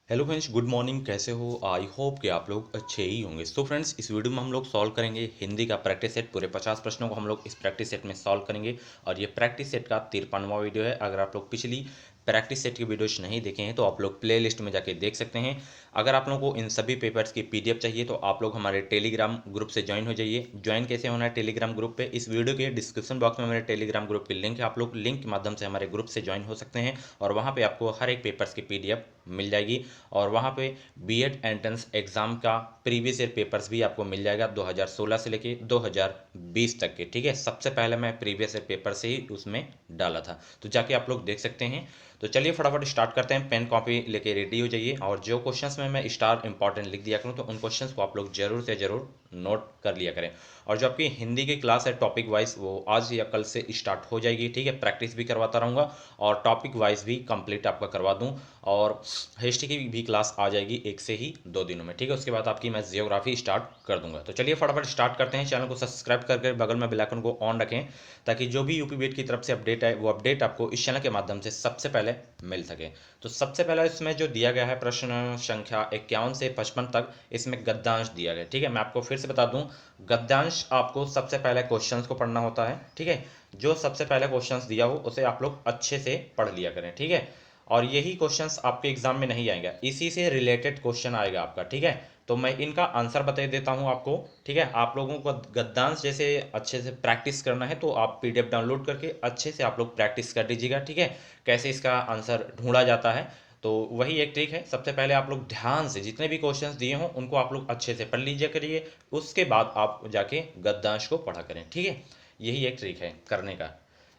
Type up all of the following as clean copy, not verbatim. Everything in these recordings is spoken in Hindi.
Hello friends, good morning. कैसे हो? आई होप कि आप लोग अच्छे ही होंगे। तो फ्रेंड्स, इस वीडियो में हम लोग सॉल्व करेंगे हिंदी का प्रैक्टिस सेट। पूरे 50 प्रश्नों को हम लोग इस प्रैक्टिस सेट में सॉल्व करेंगे और ये प्रैक्टिस सेट का 53वां वीडियो है। अगर आप लोग पिछली प्रैक्टिस सेट की वीडियोज नहीं देखे हैं तो आप लोग प्ले लिस्ट में जाके देख सकते हैं। अगर आप लोगों को इन सभी पेपर्स की पीडीएफ चाहिए तो आप लोग हमारे टेलीग्राम ग्रुप से ज्वाइन हो जाइए। ज्वाइन कैसे होना है टेलीग्राम ग्रुप पे? इस वीडियो के डिस्क्रिप्शन बॉक्स में मेरे टेलीग्राम ग्रुप की लिंक है। आप लोग लिंक के माध्यम से हमारे ग्रुप से ज्वाइन हो सकते हैं और वहाँ पे आपको हर एक पेपर्स की पीडीएफ मिल जाएगी। और वहाँ पे बीएड एंट्रेंस एग्जाम का प्रीवियस ईयर पेपर्स भी आपको मिल जाएगा 2016 से लेके 2020 तक के। ठीक है, सबसे पहले मैं प्रीवियस ईयर पेपर से ही उसमें डाला था, तो जाके आप लोग देख सकते हैं। तो चलिए फटाफट स्टार्ट करते हैं। पेन कॉपी लेके रेडी हो जाइए और जो क्वेश्चंस में मैं स्टार इंपॉर्टेंट लिख दिया करूँ तो उन क्वेश्चंस को आप लोग जरूर से जरूर नोट कर लिया करें। और जो आपकी हिंदी की क्लास है टॉपिक वाइज, वो आज या कल से स्टार्ट हो जाएगी। ठीक है, प्रैक्टिस भी करवाता रहूँगा और टॉपिक वाइज भी कंप्लीट आपका करवा दूँ। और हिस्ट्री की भी क्लास आ जाएगी एक से ही 2 दिनों में। ठीक है, उसके बाद आपकी मैं जियोग्राफी स्टार्ट कर दूंगा। तो चलिए फटाफट स्टार्ट करते हैं। चैनल को सब्सक्राइब करके बगल में बेल आइकन को ऑन रखें ताकि जो भी यूपी बीएड की तरफ से अपडेट है वो अपडेट आपको इस चैनल के माध्यम से सबसे पहले मिल सके। तो सबसे पहले इसमें जो दिया गया है प्रश्न संख्या 51 से 55 तक, इसमें गद्यांश दिया गया है। ठीक है, मैं आपको फिर से बता दूं, गद्यांश आपको सबसे पहले क्वेश्चंस को पढ़ना होता है। ठीक है, जो सबसे पहले क्वेश्चंस दिया हो उसे आप लोग अच्छे से पढ़ लिया करें। ठीक है, और यही क्वेश्चंस आपके एग्जाम में नहीं आएगा, इसी से रिलेटेड क्वेश्चन आएगा आपका। ठीक है, तो मैं इनका आंसर बता देता हूं आपको। ठीक है, आप लोगों को गद्यांश जैसे अच्छे से प्रैक्टिस करना है तो आप पीडीएफ डाउनलोड करके अच्छे से आप लोग प्रैक्टिस कर लीजिएगा। ठीक है, कैसे इसका आंसर ढूंढा जाता है, तो वही एक ट्रिक है। सबसे पहले आप लोग ध्यान से जितने भी क्वेश्चंस दिए हों उनको आप लोग अच्छे से पढ़ लीजिए करिए, उसके बाद आप जाके गद्यांश को पढ़ा करें। ठीक है, यही एक ट्रिक है करने का।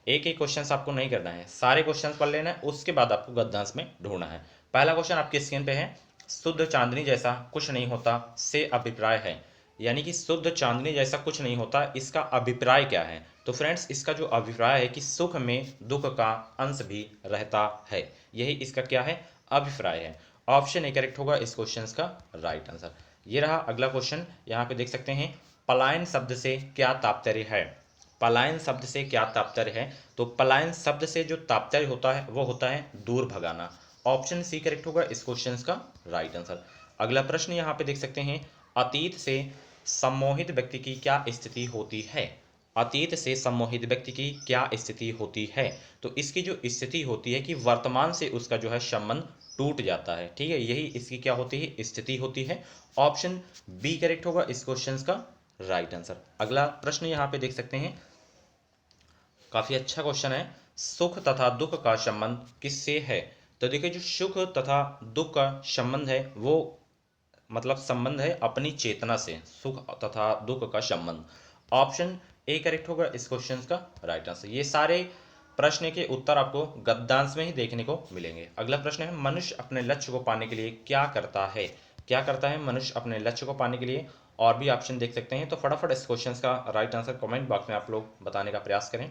एक एक क्वेश्चन आपको नहीं करना है, सारे क्वेश्चन पढ़ लेना है, उसके बाद आपको गद्यांश में ढूंढना है। पहला क्वेश्चन आपके स्क्रीन पे है, शुद्ध चांदनी जैसा कुछ नहीं होता से अभिप्राय है। यानी कि शुद्ध चांदनी जैसा कुछ नहीं होता, इसका अभिप्राय क्या है? तो फ्रेंड्स, इसका जो अभिप्राय है कि सुख में दुख का अंश भी रहता है, यही इसका क्या है? अभिप्राय है। ऑप्शन ए करेक्ट होगा इस क्वेश्चन का राइट आंसर। ये रहा अगला क्वेश्चन, यहाँ पे देख सकते हैं, पलायन शब्द से क्या तात्पर्य है? पलायन शब्द से क्या तात्पर्य है? तो पलायन शब्द से जो तात्पर्य होता है वो होता है दूर भगाना। ऑप्शन सी करेक्ट होगा इस क्वेश्चन का राइट आंसर। अगला प्रश्न यहाँ पे देख सकते हैं, अतीत से सम्मोहित व्यक्ति की क्या स्थिति होती है? अतीत से सम्मोहित व्यक्ति की क्या स्थिति होती है? तो इसकी जो स्थिति होती है कि वर्तमान से उसका जो है संबंध टूट जाता है। ठीक है, यही इसकी क्या होती है? स्थिति होती है। ऑप्शन बी करेक्ट होगा इस क्वेश्चन का राइट आंसर। अगला प्रश्न यहाँ पे देख सकते हैं, काफी अच्छा क्वेश्चन है, सुख तथा दुख का संबंध किससे है? तो देखिए, जो सुख तथा दुख का संबंध है वो मतलब संबंध है अपनी चेतना से, सुख तथा दुख का संबंध। ऑप्शन ए करेक्ट होगा इस क्वेश्चन का राइट आंसर। ये सारे प्रश्न के उत्तर आपको गद्यांश में ही देखने को मिलेंगे। अगला प्रश्न है, मनुष्य अपने लक्ष्य को पाने के लिए क्या करता है? क्या करता है मनुष्य अपने लक्ष्य को पाने के लिए? और भी ऑप्शन देख सकते हैं, तो फटाफट इस क्वेश्चन का राइट आंसर कमेंट बॉक्स में आप लोग बताने का प्रयास करें।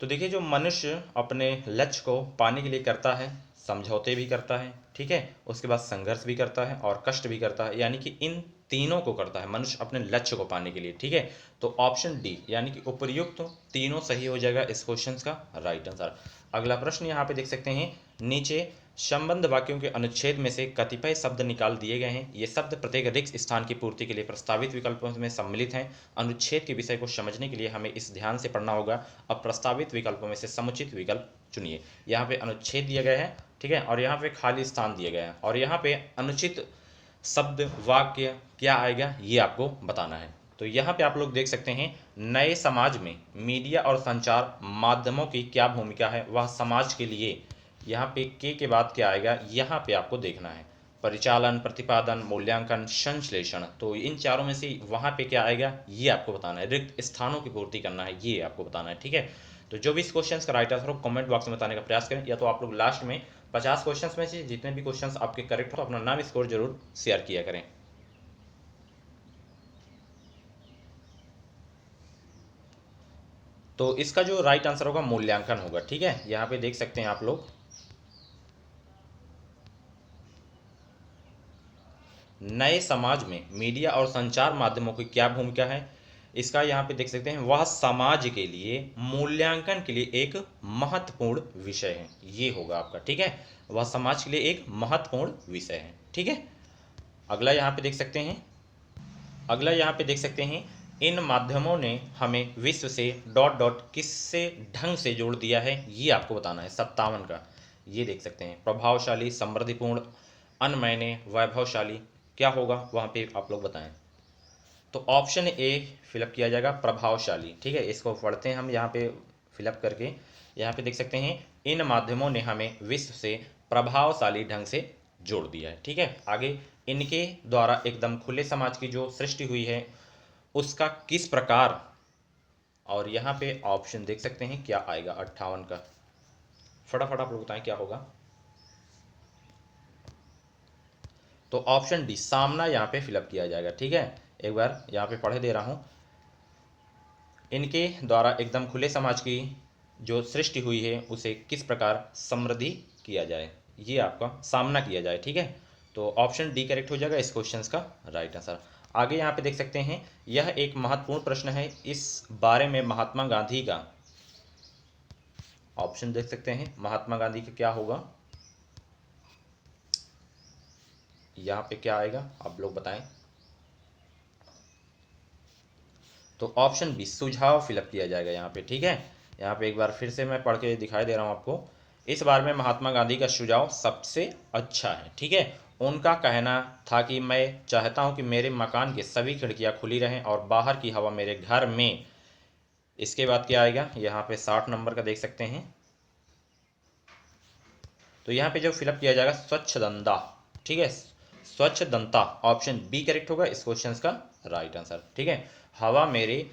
तो देखिए, जो मनुष्य अपने लक्ष्य को पाने के लिए करता है, समझौते भी करता है, ठीक है, उसके बाद संघर्ष भी करता है और कष्ट भी करता है, यानी कि इन तीनों को करता है मनुष्य अपने लक्ष्य को पाने के लिए। ठीक है, तो ऑप्शन डी यानी कि उपर्युक्त तीनों सही हो जाएगा इस क्वेश्चन का राइट आंसर। अगला प्रश्न यहाँ पे देख सकते हैं, नीचे संबंध वाक्यों के अनुच्छेद में से कतिपय शब्द निकाल दिए गए हैं। ये शब्द प्रत्येक रिक्त स्थान की पूर्ति के लिए प्रस्तावित विकल्पों में सम्मिलित हैं। अनुच्छेद के विषय को समझने के लिए हमें इस ध्यान से पढ़ना होगा। अब प्रस्तावित विकल्पों में से समुचित विकल्प चुनिए। यहाँ पे अनुच्छेद दिया गया है, ठीक है, और यहाँ पे खाली स्थान दिया गया है, और यहाँ पे अनुचित शब्द वाक्य क्या आएगा ये आपको बताना है। तो यहाँ पे आप लोग देख सकते हैं, नए समाज में मीडिया और संचार माध्यमों की क्या भूमिका है, वह समाज के लिए, यहाँ पे के बाद क्या आएगा यहाँ पे आपको देखना है। परिचालन, प्रतिपादन, मूल्यांकन, संश्लेषण, तो इन चारों में से वहाँ पे क्या आएगा ये आपको बताना है। रिक्त स्थानों की पूर्ति करना है, ये आपको बताना है। ठीक है, तो जो भी इस क्वेश्चन का राइट आंसर हो कमेंट बॉक्स में बताने का प्रयास करें, या तो आप लोग लास्ट में 50 क्वेश्चंस में से जितने भी क्वेश्चंस आपके करेक्ट हो अपना नाम स्कोर जरूर शेयर किया करें। तो इसका जो राइट आंसर होगा मूल्यांकन होगा। ठीक है, यहाँ पे देख सकते हैं आप लोग, नए समाज में मीडिया और संचार माध्यमों की क्या भूमिका है? इसका यहाँ पे देख सकते हैं, वह समाज के लिए मूल्यांकन के लिए एक महत्वपूर्ण विषय है, ये होगा आपका। ठीक है, वह समाज के लिए एक महत्वपूर्ण विषय है। ठीक है, अगला यहाँ पे देख सकते हैं, अगला यहाँ पे देख सकते हैं, इन माध्यमों ने हमें विश्व से डॉट डॉट किससे ढंग से जोड़ दिया है, ये आपको बताना है 57 का। ये देख सकते हैं, प्रभावशाली, समृद्धिपूर्ण, अनमैने, वैभवशाली, क्या होगा वहाँ पे आप लोग बताएं। तो ऑप्शन ए फिलअप किया जाएगा, प्रभावशाली। ठीक है, इसको पढ़ते हैं हम यहाँ पे फिलअप करके। यहाँ पे देख सकते हैं, इन माध्यमों ने हमें विश्व से प्रभावशाली ढंग से जोड़ दिया है। ठीक है, आगे, इनके द्वारा एकदम खुले समाज की जो सृष्टि हुई है उसका किस प्रकार, और यहाँ पे ऑप्शन देख सकते हैं क्या आएगा 58 का। फटाफट आप लोग बताएं क्या होगा। तो ऑप्शन डी, सामना यहाँ पे फिलअप किया जाएगा। ठीक है, एक बार यहाँ पे पढ़े दे रहा हूँ, इनके द्वारा एकदम खुले समाज की जो सृष्टि हुई है उसे किस प्रकार समृद्धि किया जाए, ये आपका सामना किया जाए। ठीक है, तो ऑप्शन डी करेक्ट हो जाएगा इस क्वेश्चन का राइट आंसर। आगे यहाँ पे देख सकते हैं, यह एक महत्वपूर्ण प्रश्न है, इस बारे में महात्मा गांधी का, ऑप्शन देख सकते हैं महात्मा गांधी का क्या होगा, यहाँ पे क्या आएगा आप लोग बताएं। तो ऑप्शन बी, सुझाव फिलअप किया जाएगा यहाँ पे। ठीक है, यहाँ पे एक बार फिर से मैं पढ़ के दिखाई दे रहा हूँ आपको, इस बारे में महात्मा गांधी का सुझाव सबसे अच्छा है। ठीक है, उनका कहना था कि मैं चाहता हूँ कि मेरे मकान की सभी खिड़कियाँ खुली रहें और बाहर की हवा मेरे घर में। इसके बाद क्या आएगा, यहाँ पे 60 नंबर का देख सकते हैं, तो यहाँ पे जो फिलअप किया जाएगा स्वच्छ दंता। ठीक है, स्वच्छ दंता, ऑप्शन बी करेक्ट होगा इस क्वेश्चन का राइट आंसर। ठीक है, हवा मेरे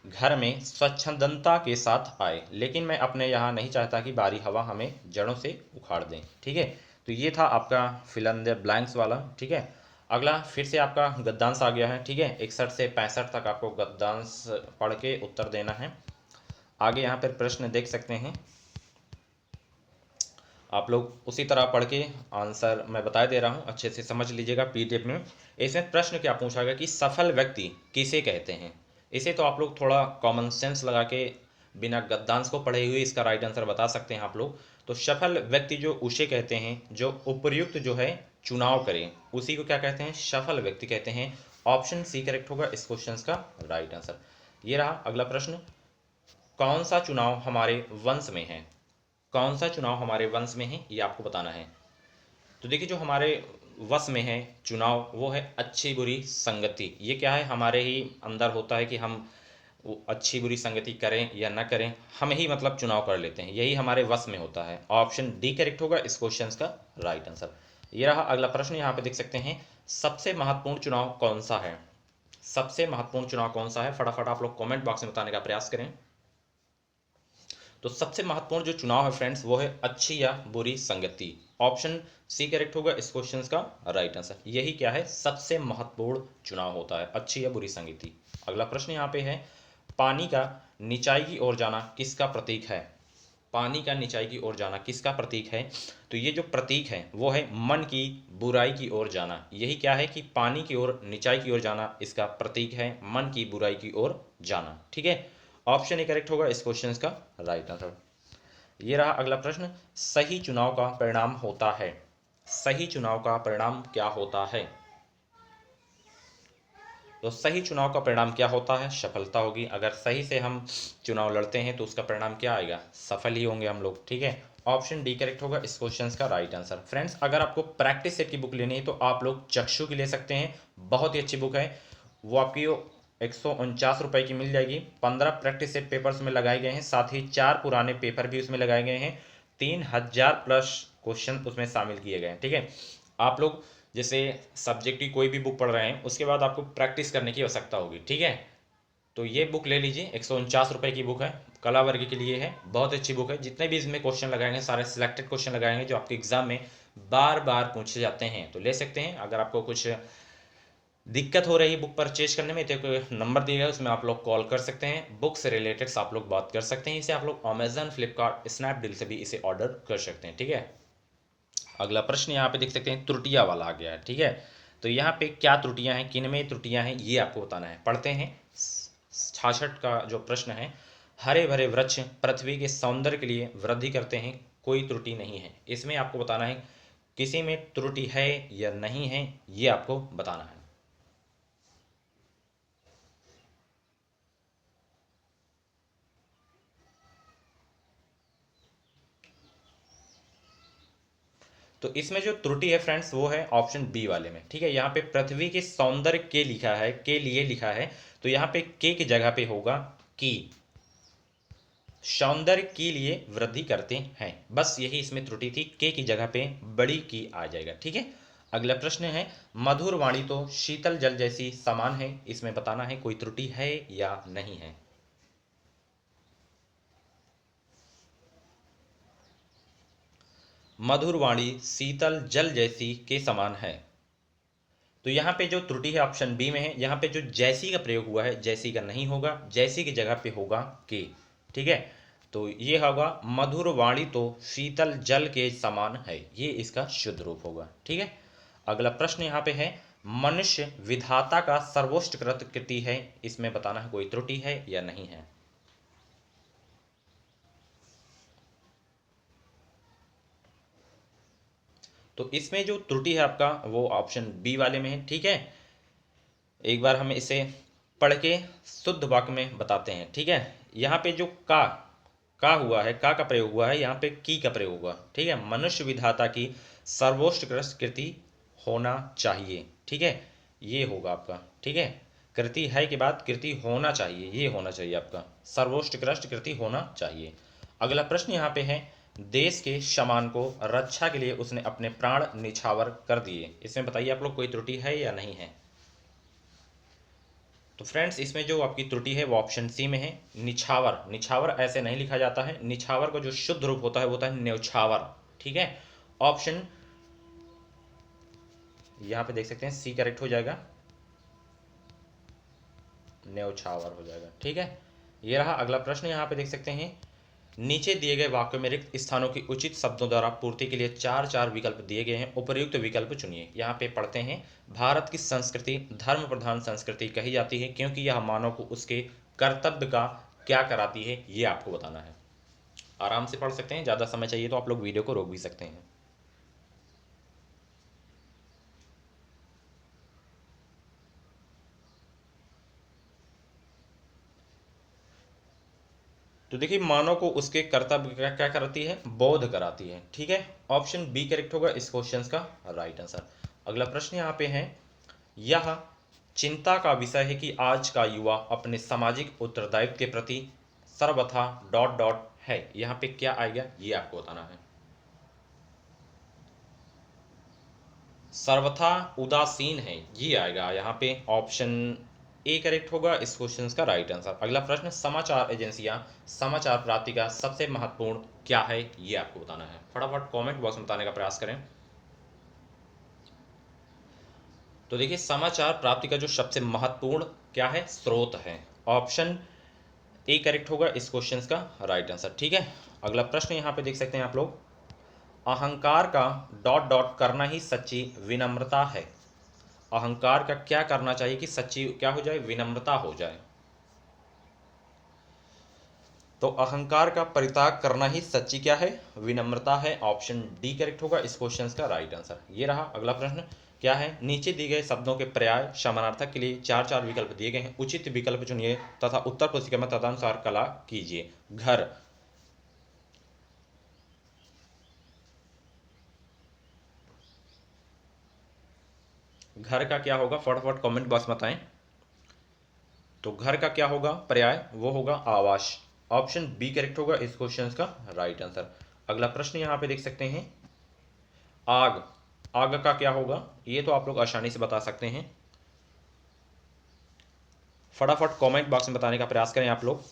घर में स्वच्छंदता के साथ आए, लेकिन मैं अपने यहाँ नहीं चाहता कि बाहरी हवा हमें जड़ों से उखाड़ दें। ठीक है, तो ये था आपका फिल इन द ब्लैंक्स वाला। ठीक है, अगला फिर से आपका गद्यांश आ गया है। ठीक है, 61 से 65 तक आपको गद्यांश पढ़ के उत्तर देना है। आगे यहाँ पर प्रश्न देख सकते हैं, आप लोग उसी तरह पढ़ के आंसर मैं बता दे रहा हूँ, अच्छे से समझ लीजिएगा पीडीएफ में। इसमें प्रश्न क्या पूछा गया कि सफल व्यक्ति किसे कहते हैं। इसे तो आप लोग थोड़ा कॉमन सेंस लगा के बिना गद्यांश को पढ़े हुए इसका राइट आंसर बता सकते हैं आप लोग। तो सफल व्यक्ति जो उसे कहते हैं जो उपयुक्त जो है चुनाव करें, उसी को क्या कहते हैं, सफल व्यक्ति कहते हैं। ऑप्शन सी करेक्ट होगा इस क्वेश्चन का राइट आंसर। ये रहा अगला प्रश्न, कौन सा चुनाव हमारे वंश में है, कौन सा चुनाव हमारे वंश में है ये आपको बताना है। तो देखिए, जो हमारे वश में है चुनाव वो है अच्छी बुरी संगति। ये क्या है, हमारे ही अंदर होता है कि हम वो अच्छी बुरी संगति करें या ना करें, हम ही मतलब चुनाव कर लेते हैं, यही हमारे वश में होता है। ऑप्शन डी करेक्ट होगा इस क्वेश्चन का राइट आंसर। ये रहा अगला प्रश्न, यहाँ पे देख सकते हैं, सबसे महत्वपूर्ण चुनाव कौन सा है, सबसे महत्वपूर्ण चुनाव कौन सा है, फटाफट आप लोग कॉमेंट बॉक्स में बताने का प्रयास करें। तो सबसे महत्वपूर्ण जो चुनाव है फ्रेंड्स वो है अच्छी या बुरी संगति। ऑप्शन सी करेक्ट होगा इस क्वेश्चन का राइट आंसर। यही क्या है, सबसे महत्वपूर्ण चुनाव होता है, अच्छी या बुरी संगति। अगला प्रश्न यहाँ पे है, पानी का निचाई की ओर जाना किसका प्रतीक है, पानी का निचाई की ओर जाना किसका प्रतीक है। तो ये जो प्रतीक है वो है मन की बुराई की ओर जाना। यही क्या है कि पानी की ओर निचाई की ओर जाना इसका प्रतीक है, मन की बुराई की ओर जाना। ठीक है, ऑप्शन ए करेक्ट होगा इस क्वेश्चन का राइट आंसर। ये रहा अगला प्रश्न, सही चुनाव का परिणाम होता है, सही चुनाव का परिणाम क्या होता है। तो सही चुनाव का परिणाम क्या होता है, सफलता होगी। अगर सही से हम चुनाव लड़ते हैं तो उसका परिणाम क्या आएगा, सफल ही होंगे हम लोग। ठीक है, ऑप्शन डी करेक्ट होगा इस क्वेश्चन का राइट आंसर। फ्रेंड्स, अगर आपको प्रैक्टिस सेट की बुक लेनी है तो आप लोग चक्षु की ले सकते हैं, बहुत ही अच्छी बुक है। वो आपकी 149 रुपये की मिल जाएगी। 15 प्रैक्टिस सेट पेपर उसमें लगाए गए हैं, साथ ही 4 पुराने पेपर भी उसमें लगाए गए हैं, 3000 प्लस क्वेश्चन उसमें शामिल किए गए हैं। ठीक है, आप लोग जैसे सब्जेक्ट की कोई भी बुक पढ़ रहे हैं उसके बाद आपको प्रैक्टिस करने की आवश्यकता होगी। ठीक है, तो ये बुक ले लीजिए, 149 रुपये की बुक है, कला वर्ग के लिए है, बहुत अच्छी बुक है। जितने भी इसमें क्वेश्चन लगाएंगे सारे सिलेक्टेड क्वेश्चन लगाएंगे जो आपके एग्जाम में बार बार पूछे जाते हैं, तो ले सकते हैं। अगर आपको कुछ दिक्कत हो रही बुक परचेज करने में तो एक नंबर दिया है उसमें आप लोग कॉल कर सकते हैं, बुक से रिलेटेड आप लोग बात कर सकते हैं। इसे आप लोग अमेजन, फ्लिपकार्ट, स्नैपडील से भी इसे ऑर्डर कर सकते हैं। ठीक है, अगला प्रश्न यहाँ पे देख सकते हैं, त्रुटियां वाला आ गया है। ठीक है, तो यहाँ पे क्या त्रुटियां हैं, किन में त्रुटियां हैं ये आपको बताना है। पढ़ते हैं, 66 का जो प्रश्न है, हरे भरे वृक्ष पृथ्वी के सौंदर्य के लिए वृद्धि करते हैं, कोई त्रुटि नहीं है। इसमें आपको बताना है किसी में त्रुटि है या नहीं है, ये आपको बताना है। तो इसमें जो त्रुटि है फ्रेंड्स वो है ऑप्शन बी वाले में। ठीक है, यहाँ पे पृथ्वी के सौंदर्य के लिखा है, के लिए लिखा है, तो यहाँ पे के की जगह पे होगा की, सौंदर्य के लिए वृद्धि करते हैं, बस यही इसमें त्रुटि थी, के की जगह पे बड़ी की आ जाएगा। ठीक है, अगला प्रश्न है, मधुर वाणी तो शीतल जल जैसी समान है, इसमें बताना है कोई त्रुटि है या नहीं है। मधुर वाणी शीतल जल जैसी के समान है, तो यहाँ पे जो त्रुटि है ऑप्शन बी में है, यहाँ पे जो जैसी का प्रयोग हुआ है, जैसी का नहीं होगा, जैसी की जगह पे होगा के। ठीक है, तो ये होगा मधुर वाणी तो शीतल जल के समान है, ये इसका शुद्ध रूप होगा। ठीक है, अगला प्रश्न यहाँ पे है, मनुष्य विधाता का सर्वोत्कृष्ट कृति है, इसमें बताना है कोई त्रुटि है या नहीं है। तो इसमें जो त्रुटि है आपका वो ऑप्शन बी वाले में है। ठीक है, एक बार हम इसे पढ़ के शुद्ध वाक्य में बताते हैं। ठीक है, यहाँ पे जो का हुआ है, का प्रयोग हुआ है, यहाँ पे की का प्रयोग हुआ। ठीक है, मनुष्य विधाता की सर्वोत्कृष्ट कृति होना चाहिए। ठीक है, ये होगा आपका। ठीक है, कृति है के बाद कृति होना चाहिए, ये होना चाहिए आपका, सर्वोत्कृष्ट कृति होना चाहिए। अगला प्रश्न यहाँ पे है, देश के सम्मान को रक्षा के लिए उसने अपने प्राण निछावर कर दिए, इसमें बताइए आप लोग कोई त्रुटि है या नहीं है। तो फ्रेंड्स इसमें जो आपकी त्रुटि है वो ऑप्शन सी में है, निछावर। निछावर ऐसे नहीं लिखा जाता है, निछावर का जो शुद्ध रूप होता है वो होता है न्यौछावर। ठीक है, ऑप्शन यहाँ पे देख सकते हैं सी करेक्ट हो जाएगा, न्यौछावर हो जाएगा। ठीक है, ये रहा अगला प्रश्न। यहाँ पे देख सकते हैं, नीचे दिए गए वाक्यों में रिक्त स्थानों की उचित शब्दों द्वारा पूर्ति के लिए चार चार विकल्प दिए गए हैं, उपर्युक्त विकल्प चुनिए। यहाँ पे पढ़ते हैं, भारत की संस्कृति धर्म प्रधान संस्कृति कही जाती है क्योंकि यह मानव को उसके कर्तव्य का क्या कराती है, ये आपको बताना है। आराम से पढ़ सकते हैं, ज़्यादा समय चाहिए तो आप लोग वीडियो को रोक भी सकते हैं। तो देखिए, मानव को उसके कर्तव्य का क्या कराती है, बोध कराती है। ठीक है, ऑप्शन बी करेक्ट होगा इस क्वेश्चन का राइट आंसर। अगला प्रश्न यहाँ पे है, यह चिंता का विषय है कि आज का युवा अपने सामाजिक उत्तरदायित्व के प्रति सर्वथा डॉट डॉट है, यहाँ पे क्या आएगा ये आपको बताना है। सर्वथा उदासीन है, ये आएगा यहाँ पे, ऑप्शन ए करेक्ट होगा इस क्वेश्चन का राइट आंसर। अगला प्रश्न, समाचार एजेंसियां समाचार प्राप्ति का सबसे महत्वपूर्ण क्या है, ये आपको बताना है। फटाफट कमेंट बॉक्स में बताने का प्रयास करें। तो देखिए, समाचार प्राप्ति का जो सबसे महत्वपूर्ण क्या है, स्रोत है, ऑप्शन ए करेक्ट होगा इस क्वेश्चन का राइट आंसर। ठीक है, अगला प्रश्न यहाँ पे देख सकते हैं आप लोग, अहंकार का डॉट डॉट करना ही सच्ची विनम्रता है, अहंकार का क्या करना चाहिए कि सच्ची क्या हो जाए, विनम्रता हो जाए। तो अहंकार का परित्याग करना ही सच्ची क्या है, विनम्रता है, ऑप्शन डी करेक्ट होगा इस क्वेश्चन का राइट आंसर। ये रहा अगला प्रश्न, क्या है, नीचे दिए गए शब्दों के पर्याय समानार्थक के लिए चार चार विकल्प दिए गए हैं, उचित विकल्प चुनिए तथा उत्तर पुस्तिका में तदनुसार कला कीजिए। घर, घर का क्या होगा, फटाफट कमेंट बॉक्स में बताएं। तो घर का क्या होगा पर्याय, वो होगा आवास, ऑप्शन बी करेक्ट होगा इस क्वेश्चन का राइट आंसर। अगला प्रश्न यहाँ पे देख सकते हैं, आग, आग का क्या होगा, ये तो आप लोग आसानी से बता सकते हैं, फटाफट कमेंट बॉक्स में बताने का प्रयास करें आप लोग।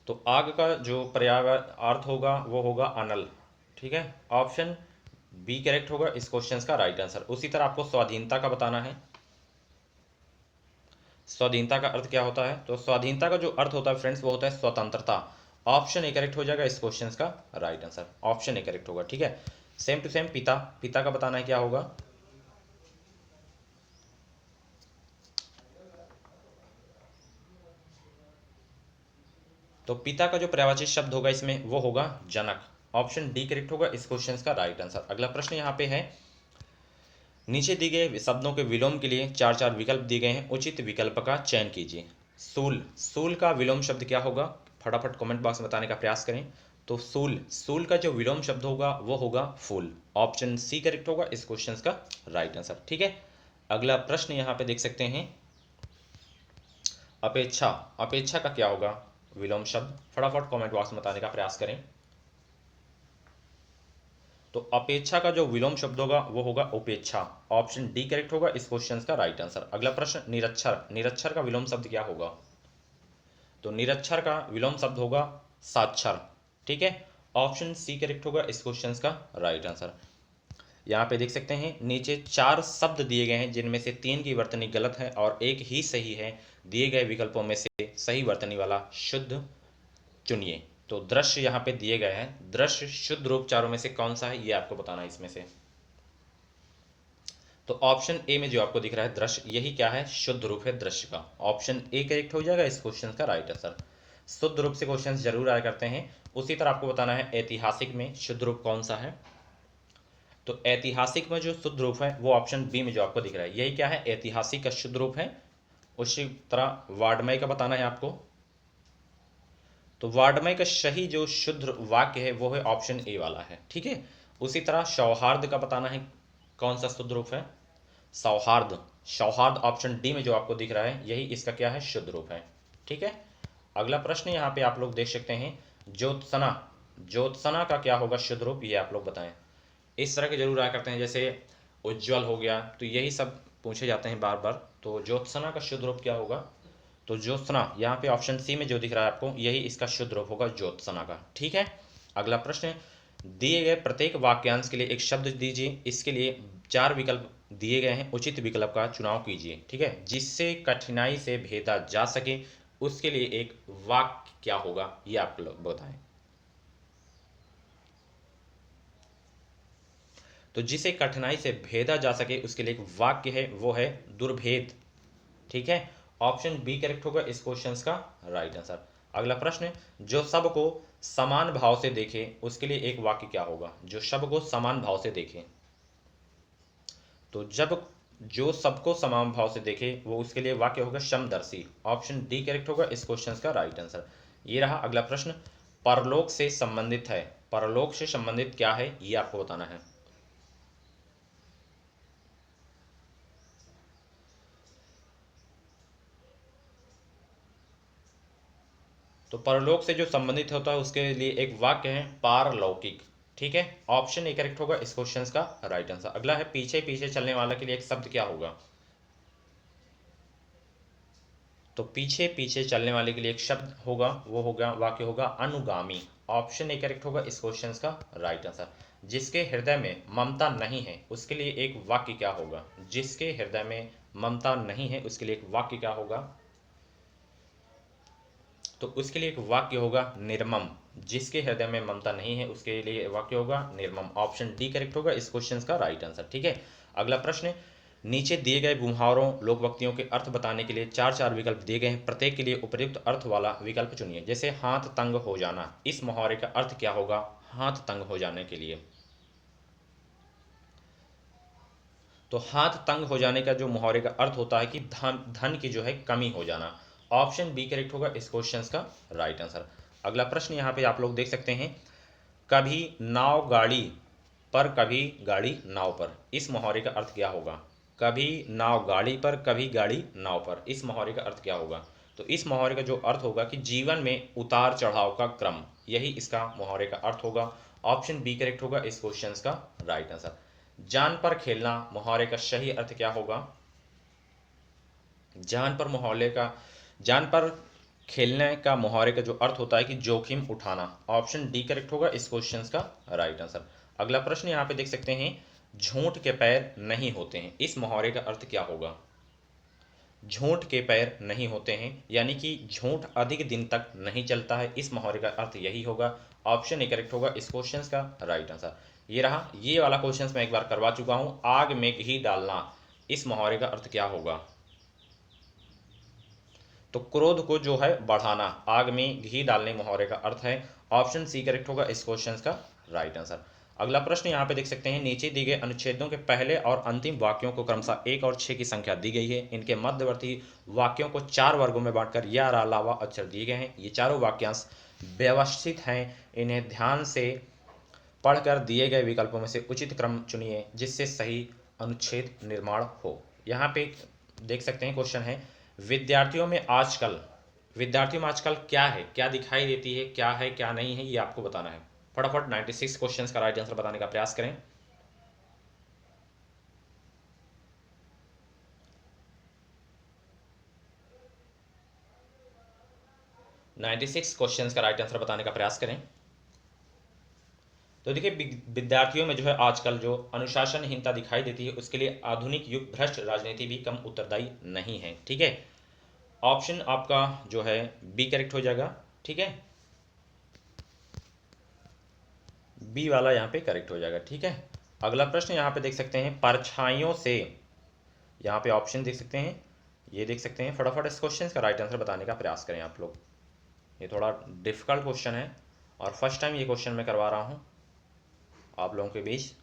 तो आग का जो पर्याय अर्थ होगा वो होगा अनल। ठीक है, ऑप्शन बी करेक्ट होगा इस क्वेश्चन का राइट आंसर। उसी तरह आपको स्वाधीनता का बताना है, स्वाधीनता का अर्थ क्या होता है, तो स्वाधीनता का जो अर्थ होता है फ्रेंड्स वो होता है स्वतंत्रता, ऑप्शन ए करेक्ट हो जाएगा इस क्वेश्चन का right answer, option A correct होगा। ठीक है, सेम टू सेम पिता, पिता का बताना है क्या होगा। तो पिता का जो पर्यायवाची शब्द होगा इसमें वो होगा जनक। ऑप्शन डी करेक्ट होगा इस क्वेश्चन का राइट आंसर। अगला प्रश्न यहाँ पे है, नीचे दिए गए शब्दों के विलोम के लिए चार चार विकल्प दिए गए हैं, उचित विकल्प का चयन कीजिए। सूल, सूल का विलोम शब्द क्या होगा, फटाफट कमेंट बॉक्स में बताने का प्रयास करें। तो सूल, सूल का जो विलोम शब्द होगा वो होगा फूल। ऑप्शन सी करेक्ट होगा इस क्वेश्चन का राइट आंसर। ठीक है, अगला प्रश्न यहाँ पे देख सकते हैं, अपेक्षा, अपेक्षा का क्या होगा विलोम शब्द, फटाफट कमेंट बॉक्स में बताने का प्रयास करें। तो अपेक्षा का जो विलोम शब्द होगा वो होगा उपेक्षा। ऑप्शन डी करेक्ट होगा इस क्वेश्चन का राइट आंसर। अगला प्रश्न, निरक्षर, निरक्षर का विलोम शब्द क्या होगा। तो निरक्षर का विलोम शब्द होगा साक्षर। ठीक है, ऑप्शन सी करेक्ट होगा इस क्वेश्चन का राइट आंसर। यहाँ पे देख सकते हैं नीचे चार शब्द दिए गए हैं जिनमें से तीन की वर्तनी गलत है और एक ही सही है। दिए गए विकल्पों में से सही वर्तनी वाला शुद्ध चुनिए। तो दृश्य यहाँ पे दिए गए हैं, दृश्य शुद्ध रूप चारों में से कौन सा है ये आपको बताना है इसमें से। तो ऑप्शन ए में जो आपको दिख रहा है दृश्य, यही क्या है, शुद्ध रूप है दृश्य का। ऑप्शन ए करेक्ट हो जाएगा इस क्वेश्चन का राइट आंसर। शुद्ध रूप से क्वेश्चन जरूर आया करते हैं। उसी तरह आपको बताना है ऐतिहासिक में शुद्ध रूप कौन सा है। तो ऐतिहासिक में जो शुद्ध रूप है वो ऑप्शन बी में जो आपको दिख रहा है, यही क्या है, ऐतिहासिक का शुद्ध रूप है। उसी तरह वाड्मय का बताना है आपको। तो वाड्मय का सही जो शुद्ध वाक्य है वो है ऑप्शन ए वाला है। ठीक है, उसी तरह सौहार्द का बताना है कौन सा शुद्ध रूप है, सौहार्द, सौहार्द ऑप्शन डी में जो आपको दिख रहा है यही इसका क्या है, शुद्ध रूप है। ठीक है, अगला प्रश्न यहाँ पे आप लोग देख सकते हैं, ज्योत्सना, ज्योत्सना का क्या होगा शुद्ध रूप, ये आप लोग बताएं। इस तरह के जरूर आया करते हैं, जैसे उज्ज्वल हो गया, तो यही सब पूछे जाते हैं बार बार। तो ज्योत्सना का शुद्ध रूप क्या होगा। तो ज्योत्सना यहाँ पे ऑप्शन सी में जो दिख रहा है आपको यही इसका शुद्ध रूप होगा ज्योत्सना का। ठीक है, अगला प्रश्न, दिए गए प्रत्येक वाक्यांश के लिए एक शब्द दीजिए, इसके लिए चार विकल्प दिए गए हैं, उचित विकल्प का चुनाव कीजिए। ठीक है, जिससे कठिनाई से भेदा जा सके उसके लिए एक वाक्य क्या होगा ये आप लोग बताएं। तो जिसे कठिनाई से भेदा जा सके उसके लिए एक वाक्य है वो है दुर्भेद। ठीक है, ऑप्शन बी करेक्ट होगा इस क्वेश्चन का राइट आंसर। अगला प्रश्न, जो सबको समान भाव से देखे उसके लिए एक वाक्य क्या होगा, जो सबको समान भाव से देखे। तो जब जो सबको समान भाव से देखे वो उसके लिए वाक्य होगा समदर्शी। ऑप्शन डी करेक्ट होगा इस क्वेश्चन का राइट आंसर। ये रहा अगला प्रश्न, परलोक से संबंधित है, परलोक से संबंधित क्या है ये आपको बताना है। तो परलोक से जो संबंधित होता है उसके लिए एक वाक्य है पारलौकिक। ठीक है, ऑप्शन ए करेक्ट होगा इस क्वेश्चन का राइट आंसर। अगला है पीछे पीछे चलने वाला के लिए एक शब्द क्या होगा। तो पीछे पीछे चलने वाले के लिए एक शब्द होगा वो होगा वाक्य होगा अनुगामी। ऑप्शन ए करेक्ट होगा इस क्वेश्चन का राइट आंसर। जिसके हृदय में ममता नहीं है उसके लिए एक वाक्य क्या होगा, जिसके हृदय में ममता नहीं है उसके लिए एक वाक्य क्या होगा। तो उसके लिए एक वाक्य होगा निर्मम। जिसके हृदय में ममता नहीं है उसके लिए वाक्य होगा निर्मम। ऑप्शन डी करेक्ट होगा इस क्वेश्चन का राइट आंसर। ठीक है, अगला प्रश्न, नीचे दिए गए मुहावरों लोकवक्तियों के अर्थ बताने के लिए चार चार विकल्प दिए गए हैं, प्रत्येक के लिए उपयुक्त अर्थ वाला विकल्प चुनिए। जैसे हाथ तंग हो जाना, इस मुहावरे का अर्थ क्या होगा, हाथ तंग हो जाने के लिए। तो हाथ तंग हो जाने का जो मुहावरे का अर्थ होता है कि धन धन की जो है कमी हो जाना। ऑप्शन बी करेक्ट होगा इस क्वेश्चन का राइट आंसर। अगला प्रश्न यहाँ पे आप लोग देख सकते हैं, कभी नाव गाड़ी पर कभी गाड़ी नाव पर, इस मुहावरे का अर्थ क्या होगा। कभी नाव गाड़ी पर कभी गाड़ी नाव पर, इस मुहावरे का अर्थ क्या होगा। तो इस मुहावरे का जो अर्थ होगा कि जीवन में उतार चढ़ाव का क्रम, यही इसका मुहावरे का अर्थ होगा। ऑप्शन बी करेक्ट होगा इस क्वेश्चन का राइट आंसर। जान पर खेलना मुहावरे का सही अर्थ क्या होगा। जान पर मुहावरे का, जान पर खेलने का मुहावरे का जो अर्थ होता है कि जोखिम उठाना। ऑप्शन डी करेक्ट होगा इस क्वेश्चन का राइट आंसर। अगला प्रश्न यहाँ पे देख सकते हैं, झूठ के पैर नहीं होते हैं, इस मुहावरे का अर्थ क्या होगा। झूठ के पैर नहीं होते हैं यानी कि झूठ अधिक दिन तक नहीं चलता है, इस मुहावरे का अर्थ यही होगा। ऑप्शन ए करेक्ट होगा इस क्वेश्चन का राइट आंसर। ये रहा, ये वाला क्वेश्चन मैं एक बार करवा चुका हूँ। आग में घी डालना, इस मुहावरे का अर्थ क्या होगा? तो क्रोध को जो है बढ़ाना, आग में घी डालने मुहावरे का अर्थ है। ऑप्शन सी करेक्ट होगा इस क्वेश्चन का राइट आंसर। अगला प्रश्न यहाँ पे देख सकते हैं, नीचे दिए गए अनुच्छेदों के पहले और अंतिम वाक्यों को क्रमशः 1 और 6 की संख्या दी गई है। इनके मध्यवर्ती वाक्यों को 4 वर्गों में बांटकर या अलावा अक्षर दिए गए हैं। ये चारों वाक्यांश व्यवस्थित हैं, इन्हें ध्यान से पढ़कर दिए गए विकल्पों में से उचित क्रम चुनिए जिससे सही अनुच्छेद निर्माण हो। यहाँ पे देख सकते हैं क्वेश्चन है, विद्यार्थियों में आजकल क्या है, क्या दिखाई देती है क्या नहीं है, ये आपको बताना है। फटाफट 96 क्वेश्चंस का राइट आंसर बताने का प्रयास करें। 96 क्वेश्चंस का राइट आंसर बताने का प्रयास करें। तो देखिए, विद्यार्थियों में जो है आजकल जो अनुशासनहीनता दिखाई देती है, उसके लिए आधुनिक युग भ्रष्ट राजनीति भी कम उत्तरदायी नहीं है। ठीक है, ऑप्शन आपका जो है बी करेक्ट हो जाएगा। ठीक है, बी वाला यहाँ पे करेक्ट हो जाएगा। ठीक है, अगला प्रश्न यहाँ पे देख सकते हैं, परछाइयों से, यहाँ पे ऑप्शन देख सकते हैं, ये देख सकते हैं। फटाफट इस क्वेश्चन का राइट आंसर बताने का प्रयास करें आप लोग। ये थोड़ा डिफिकल्ट क्वेश्चन है और फर्स्ट टाइम ये क्वेश्चन मैं करवा रहा हूँ आप लोगों के बीच।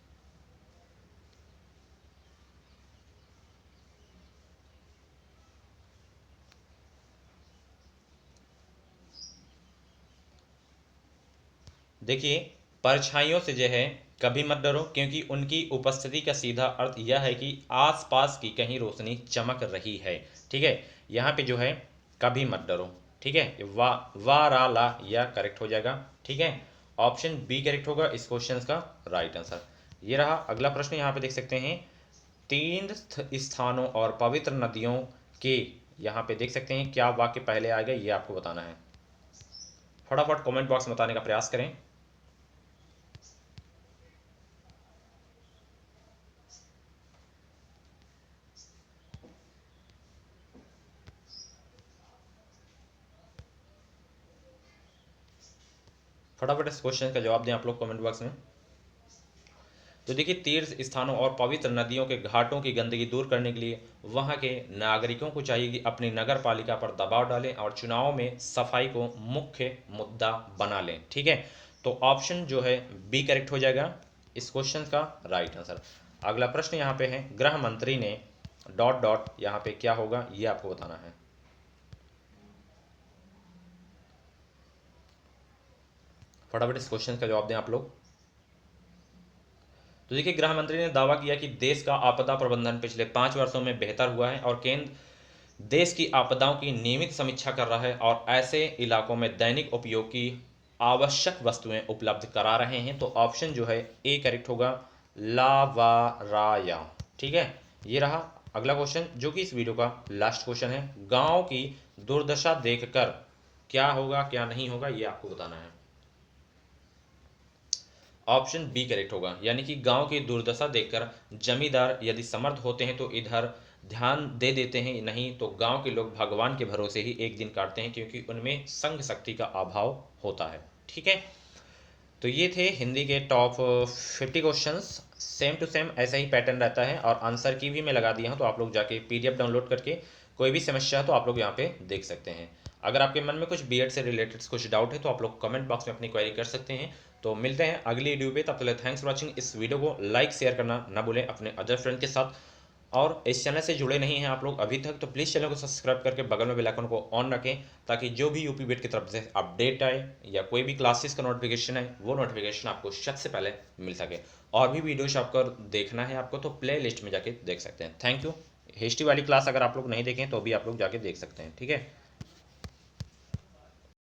देखिए, परछाइयों से जो है कभी मत डरो, क्योंकि उनकी उपस्थिति का सीधा अर्थ यह है कि आसपास की कहीं रोशनी चमक रही है। ठीक है, यहाँ पे जो है कभी मत डरो। ठीक है, वा रा ला यह करेक्ट हो जाएगा। ठीक है, ऑप्शन बी करेक्ट होगा इस क्वेश्चन का राइट आंसर। ये रहा अगला प्रश्न, यहाँ पे देख सकते हैं, तीर्थ स्थानों और पवित्र नदियों के, यहाँ पे देख सकते हैं क्या वाक्य पहले आएगा, ये आपको बताना है। फटाफट कमेंट बॉक्स में बताने का प्रयास करें। फटाफट इस क्वेश्चन का जवाब दें आप लोग कमेंट बॉक्स में। तो देखिए, तीर्थ स्थानों और पवित्र नदियों के घाटों की गंदगी दूर करने के लिए वहां के नागरिकों को चाहिए कि अपनी नगर पालिका पर दबाव डालें और चुनाव में सफाई को मुख्य मुद्दा बना लें। ठीक है, तो ऑप्शन जो है बी करेक्ट हो जाएगा इस क्वेश्चन का राइट आंसर। अगला प्रश्न यहाँ पे है, गृह मंत्री ने डॉट डॉट, यहाँ पे क्या होगा ये आपको बताना है। फटाफट इस क्वेश्चन का जवाब दें आप लोग। तो देखिए, गृह मंत्री ने दावा किया कि देश का आपदा प्रबंधन पिछले 5 वर्षों में बेहतर हुआ है और केंद्र देश की आपदाओं की नियमित समीक्षा कर रहा है और ऐसे इलाकों में दैनिक उपयोग की आवश्यक वस्तुएं उपलब्ध करा रहे हैं। तो ऑप्शन जो है ए करेक्ट होगा, लावाराया। ठीक है, ये रहा अगला क्वेश्चन जो कि इस वीडियो का लास्ट क्वेश्चन है, गांव की दुर्दशा देखकर क्या होगा क्या नहीं होगा ये आपको बताना है। ऑप्शन बी करेक्ट होगा, यानी कि गांव की दुर्दशा देखकर जमींदार यदि समर्थ होते हैं तो इधर ध्यान दे देते हैं, नहीं तो गांव के लोग भगवान के भरोसे ही एक दिन काटते हैं क्योंकि उनमें संघ शक्ति का अभाव होता है। ठीक है, तो ये थे हिंदी के top 50 questions. Same to same ऐसा ही पैटर्न रहता है और आंसर की भी मैं लगा दिया हूँ, तो आप लोग जाके पीडीएफ डाउनलोड करके कोई भी समस्या है तो आप लोग यहाँ पे देख सकते हैं। अगर आपके मन में कुछ बीएड से रिलेटेड कुछ डाउट है तो आप लोग कमेंट बॉक्स में अपनी क्वेरी कर सकते हैं। तो मिलते हैं अगली वीडियो पे, तब तक थैंक्स फॉर वॉचिंग। इस वीडियो को लाइक शेयर करना ना भूलें अपने अदर फ्रेंड के साथ, और इस चैनल से जुड़े नहीं हैं आप लोग अभी तक तो प्लीज़ चैनल को सब्सक्राइब करके बगल में बेल आइकन को ऑन रखें ताकि जो भी यूपी बीट की तरफ से अपडेट आए या कोई भी क्लासेस का नोटिफिकेशन है वो नोटिफिकेशन आपको सबसे पहले मिल सके। और भी वीडियोज आपको देखना है आपको तो प्ले लिस्ट में जाके देख सकते हैं। Thank you. हिस्ट्री वाली क्लास अगर आप लोग नहीं देखें तो भी आप लोग जाके देख सकते हैं। ठीक है।